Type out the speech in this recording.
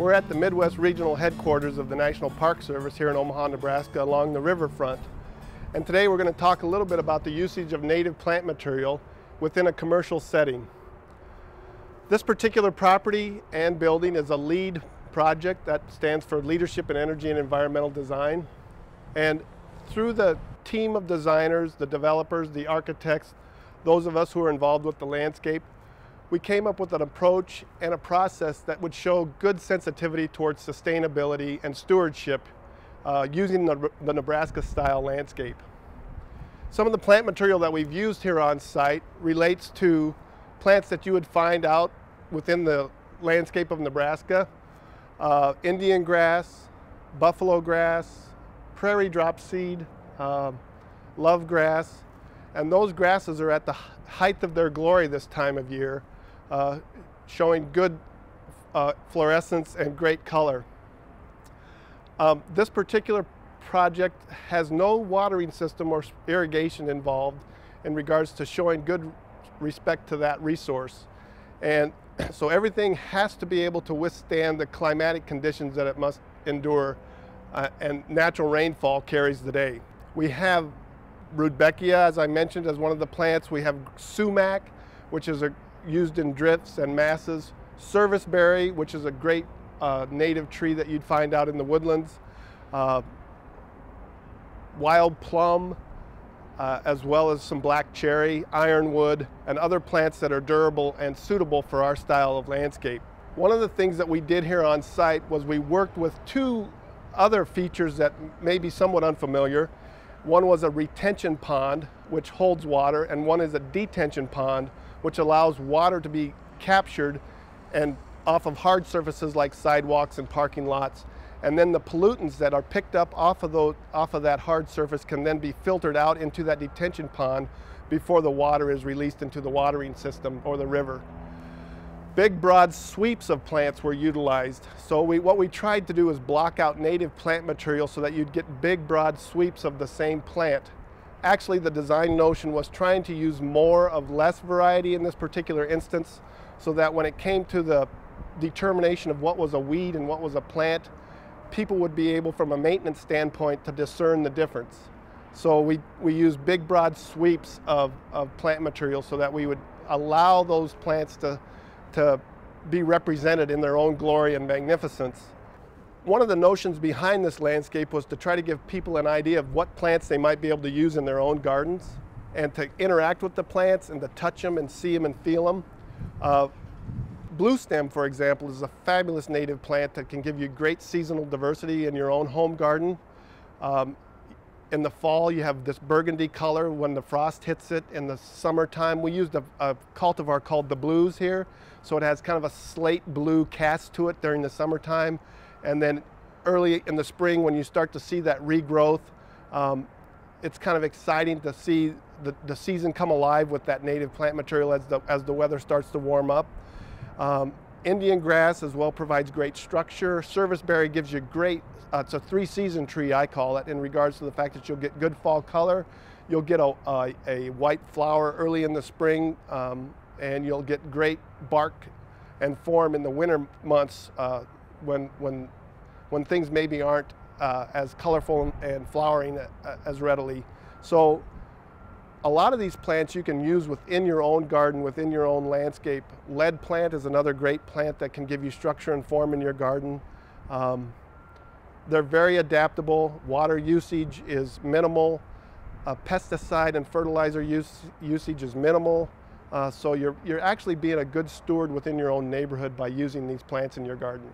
We're at the Midwest Regional Headquarters of the National Park Service here in Omaha, Nebraska, along the riverfront. And today we're going to talk a little bit about the usage of native plant material within a commercial setting. This particular property and building is a LEED project, that stands for Leadership in Energy and Environmental Design. And through the team of designers, the developers, the architects, those of us who are involved with the landscape, we came up with an approach and a process that would show good sensitivity towards sustainability and stewardship using the Nebraska-style landscape. Some of the plant material that we've used here on site relates to plants that you would find out within the landscape of Nebraska. Indian grass, buffalo grass, prairie dropseed, love grass, and those grasses are at the height of their glory this time of year, showing good fluorescence and great color. This particular project has no watering system or irrigation involved in regards to showing good respect to that resource. And so everything has to be able to withstand the climatic conditions that it must endure, and natural rainfall carries the day. We have Rudbeckia, as I mentioned, as one of the plants. We have sumac, which is used in drifts and masses. Serviceberry, which is a great native tree that you'd find out in the woodlands. Wild plum, as well as some black cherry, ironwood, and other plants that are durable and suitable for our style of landscape. One of the things that we did here on site was we worked with two other features that may be somewhat unfamiliar. One was a retention pond, which holds water, and one is a detention pond, which allows water to be captured and off of hard surfaces like sidewalks and parking lots. And then the pollutants that are picked up off of that hard surface can then be filtered out into that detention pond before the water is released into the watering system or the river. Big broad sweeps of plants were utilized. So what we tried to do is block out native plant material so that you'd get big broad sweeps of the same plant. Actually, the design notion was trying to use more of less variety in this particular instance, so that when it came to the determination of what was a weed and what was a plant, people would be able, from a maintenance standpoint, to discern the difference. So we used big broad sweeps of plant material so that we would allow those plants to be represented in their own glory and magnificence. One of the notions behind this landscape was to try to give people an idea of what plants they might be able to use in their own gardens, and to interact with the plants and to touch them and see them and feel them. Bluestem, for example, is a fabulous native plant that can give you great seasonal diversity in your own home garden. In the fall, you have this burgundy color when the frost hits it. In the summertime, we used a cultivar called the Blues here, so it has kind of a slate blue cast to it during the summertime. And then early in the spring, when you start to see that regrowth, it's kind of exciting to see the season come alive with that native plant material as the weather starts to warm up. Indian grass as well provides great structure. Serviceberry gives you great, it's a three-season tree, I call it, in regards to the fact that you'll get good fall color, you'll get a white flower early in the spring, and you'll get great bark and form in the winter months when things maybe aren't as colorful and flowering as readily. So a lot of these plants you can use within your own garden, within your own landscape. Lead plant is another great plant that can give you structure and form in your garden. They're very adaptable. Water usage is minimal. Pesticide and fertilizer usage is minimal. So you're actually being a good steward within your own neighborhood by using these plants in your garden.